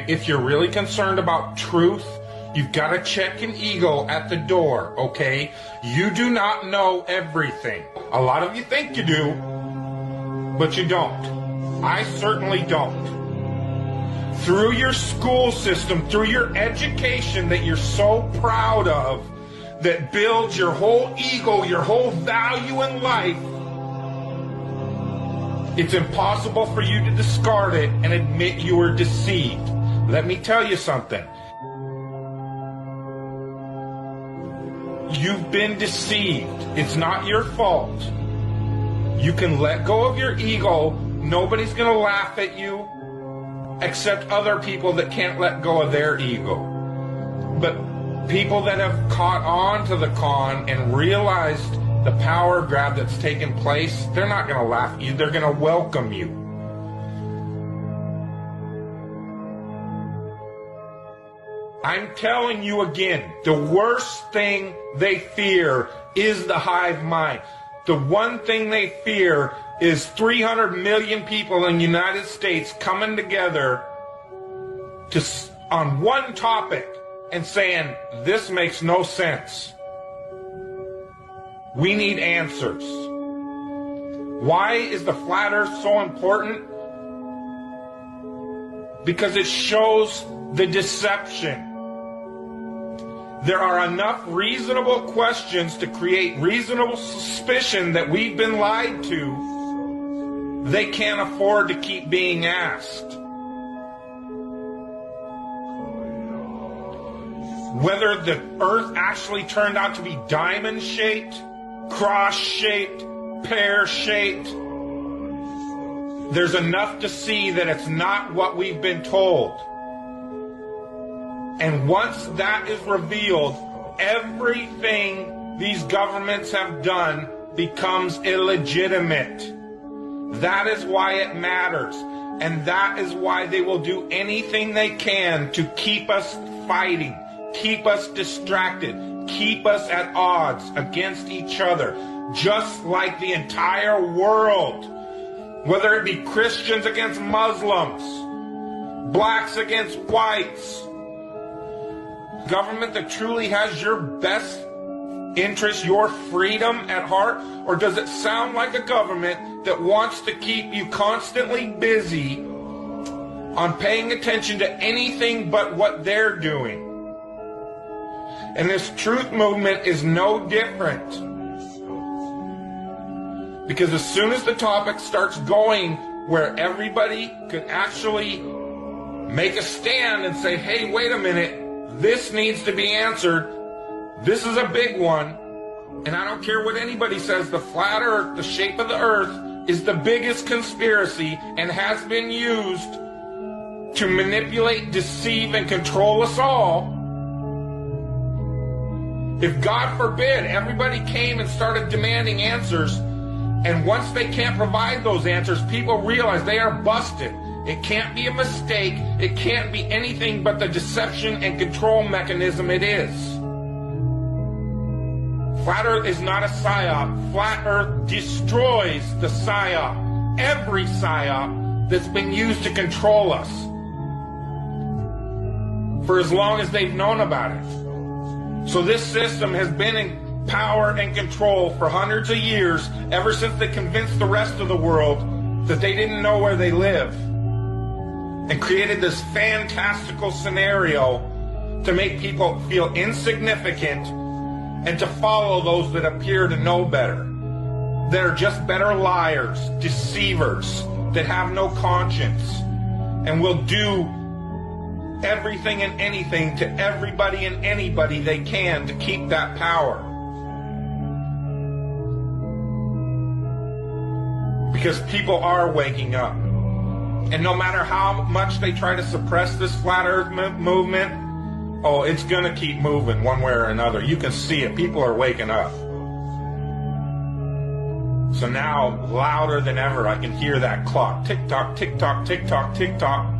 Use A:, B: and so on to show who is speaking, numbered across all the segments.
A: And if you're really concerned about truth, you've got to check an ego at the door, okay? You do not know everything. A lot of you think you do, but you don't. I certainly don't. Through your school system, through your education that you're so proud of, that builds your whole ego, your whole value in life, it's impossible for you to discard it and admit you were deceived. Let me tell you something. You've been deceived. It's not your fault. You can let go of your ego. Nobody's going to laugh at you except other people that can't let go of their ego. But people that have caught on to the con and realized the power grab that's taken place, they're not going to laugh at you. They're going to welcome you. I'm telling you again, the worst thing they fear is the hive mind. The one thing they fear is 300 million people in the United States coming together on one topic and saying, this makes no sense. We need answers. Why is the flat earth so important? Because it shows the deception. There are enough reasonable questions to create reasonable suspicion that we've been lied to. They can't afford to keep being asked. Whether the earth actually turned out to be diamond-shaped, cross-shaped, pear-shaped, there's enough to see that it's not what we've been told. And once that is revealed, everything these governments have done becomes illegitimate. That is why it matters. And that is why they will do anything they can to keep us fighting, keep us distracted, keep us at odds against each other, just like the entire world. Whether it be Christians against Muslims, blacks against whites, government that truly has your best interest, your freedom at heart? Or does it sound like a government that wants to keep you constantly busy on paying attention to anything but what they're doing? And this truth movement is no different. Because as soon as the topic starts going where everybody could actually make a stand and say, hey, wait a minute, this needs to be answered. This is a big one. And I don't care what anybody says, the flat earth, the shape of the earth, is the biggest conspiracy and has been used to manipulate, deceive, and control us all. If, God forbid, everybody came and started demanding answers, and once they can't provide those answers, people realize they are busted. It can't be a mistake. It can't be anything but the deception and control mechanism it is. Flat Earth is not a psyop. Flat Earth destroys the psyop. Every psyop that's been used to control us for as long as they've known about it. So this system has been in power and control for hundreds of years, ever since they convinced the rest of the world that they didn't know where they live, and created this fantastical scenario to make people feel insignificant and to follow those that appear to know better, that are just better liars, deceivers, that have no conscience, and will do everything and anything to everybody and anybody they can to keep that power. Because people are waking up. And no matter how much they try to suppress this flat earth movement, oh, it's going to keep moving one way or another. You can see it. People are waking up. So now, louder than ever, I can hear that clock. Tick-tock, tick-tock, tick-tock, tick-tock.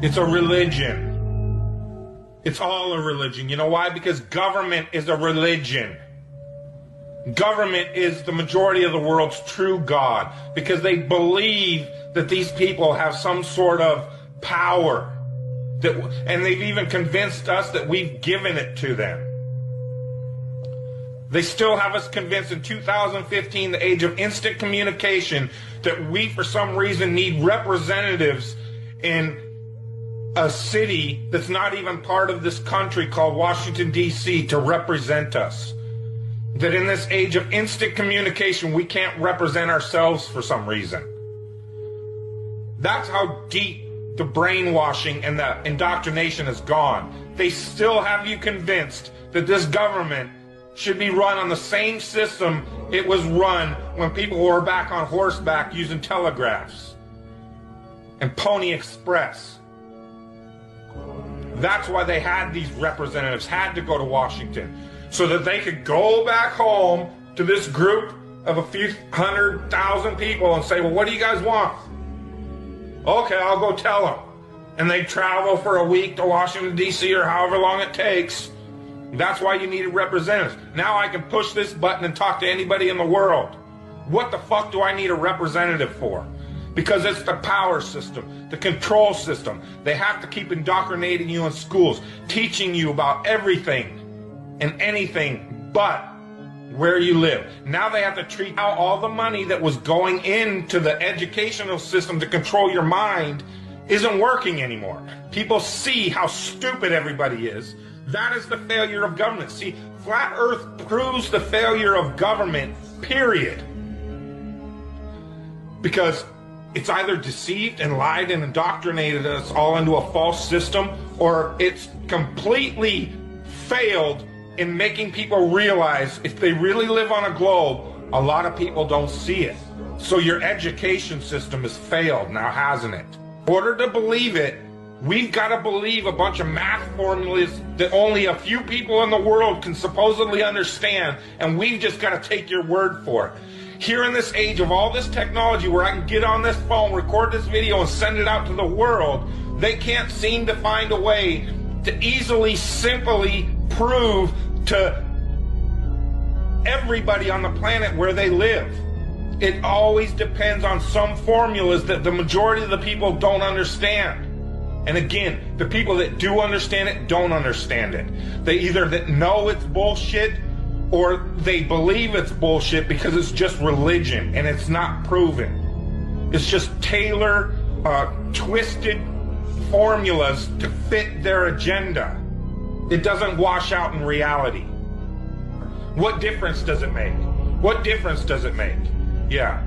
A: It's a religion. It's all a religion. You know why? Because government is a religion. Government is the majority of the world's true God because they believe that these people have some sort of power. And they've even convinced us that we've given it to them. They still have us convinced in 2015, the age of instant communication, that we, for some reason, need representatives in a city that's not even part of this country called Washington, D.C. to represent us. That in this age of instant communication, we can't represent ourselves for some reason. That's how deep the brainwashing and the indoctrination has gone. They still have you convinced that this government should be run on the same system it was run when people were back on horseback using telegraphs and Pony Express. That's why they had these representatives, had to go to Washington, so that they could go back home to this group of a few 100,000 people and say, well, what do you guys want? Okay, I'll go tell them. And they travel for a week to Washington, D.C. or however long it takes. That's why you needed representatives. Now I can push this button and talk to anybody in the world. What the fuck do I need a representative for? Because it's the power system, the control system. They have to keep indoctrinating you in schools, teaching you about everything and anything but where you live. Now they have to treat out all the money that was going into the educational system to control your mind isn't working anymore. People see how stupid everybody is. That is the failure of government. See, Flat Earth proves the failure of government, period. Because it's either deceived and lied and indoctrinated us all into a false system, or it's completely failed in making people realize if they really live on a globe, a lot of people don't see it. So your education system has failed now, hasn't it? In order to believe it, we've got to believe a bunch of math formulas that only a few people in the world can supposedly understand, and we've just got to take your word for it. Here in this age of all this technology where I can get on this phone, record this video, and send it out to the world, they can't seem to find a way to easily, simply prove to everybody on the planet where they live. It always depends on some formulas that the majority of the people don't understand. And again, the people that do understand it don't understand it. They either that know it's bullshit or they believe it's bullshit because it's just religion and it's not proven. It's just twisted formulas to fit their agenda. It doesn't wash out in reality. What difference does it make? What difference does it make? Yeah,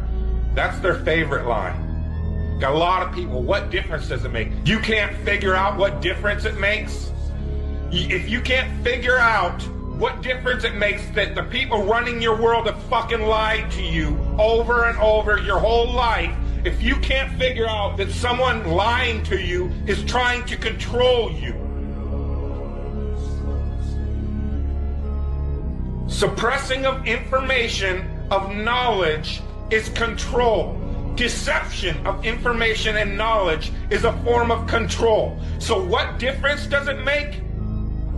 A: that's their favorite line. Got a lot of people, what difference does it make? You can't figure out what difference it makes? If you can't figure out what difference it makes that the people running your world have fucking lied to you over and over your whole life, if you can't figure out that someone lying to you is trying to control you. Suppressing of information, of knowledge, is control. Deception of information and knowledge is a form of control. So what difference does it make?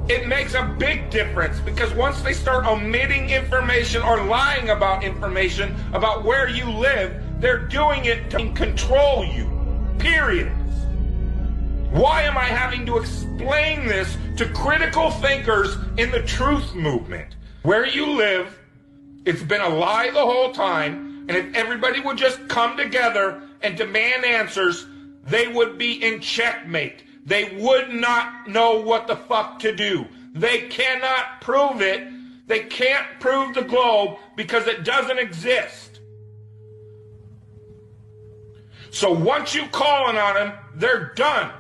A: It makes a big difference, because once they start omitting information or lying about information about where you live, they're doing it to control you, period. Why am I having to explain this to critical thinkers in the truth movement? Where you live, it's been a lie the whole time. And if everybody would just come together and demand answers, they would be in checkmate. They would not know what the fuck to do. They cannot prove it. They can't prove the globe because it doesn't exist. So once you call on them, they're done.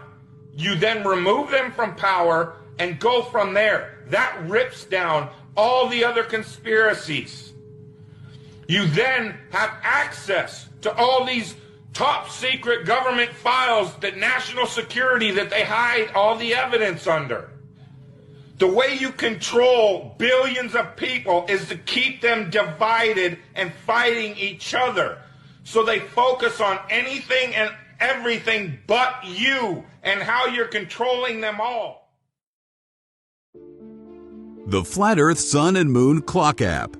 A: You then remove them from power and go from there. That rips down all the other conspiracies. You then have access to all these top secret government files, that national security that they hide all the evidence under. The way you control billions of people is to keep them divided and fighting each other. So they focus on anything and everything but you and how you're controlling them all.
B: The Flat Earth Sun and Moon Clock app.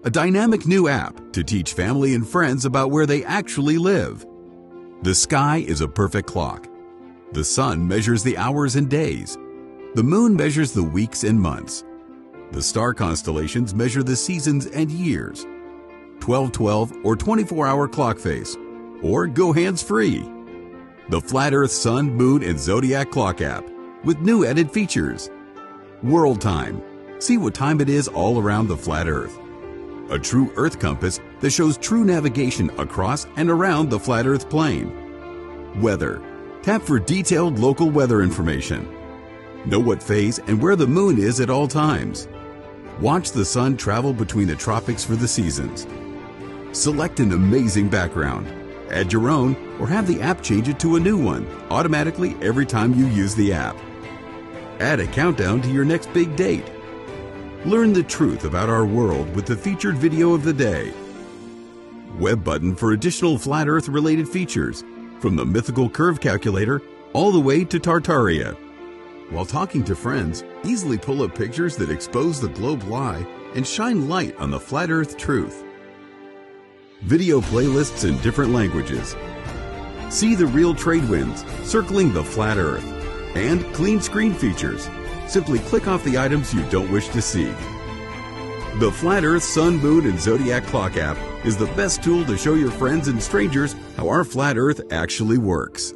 B: a dynamic new app to teach family and friends about where they actually live. The sky is a perfect clock. The sun measures the hours and days. The moon measures the weeks and months. The star constellations measure the seasons and years. 1212 or 24-hour clock face, or go hands-free. The Flat Earth Sun, Moon, and Zodiac Clock app with new added features. World Time. See what time it is all around the flat Earth. A true Earth compass that shows true navigation across and around the flat Earth plane. Weather. Tap for detailed local weather information. Know what phase and where the moon is at all times. Watch the sun travel between the tropics for the seasons. Select an amazing background. Add your own or have the app change it to a new one automatically every time you use the app. Add a countdown to your next big date. Learn the truth about our world with the featured video of the day. Web button for additional flat Earth related features, from the mythical curve calculator all the way to Tartaria. While talking to friends, easily pull up pictures that expose the globe lie and shine light on the flat Earth truth. Video playlists in different languages. See the real trade winds circling the flat Earth, and clean screen features. Simply click off the items you don't wish to see. The Flat Earth Sun, Moon, and Zodiac Clock app is the best tool to show your friends and strangers how our flat Earth actually works.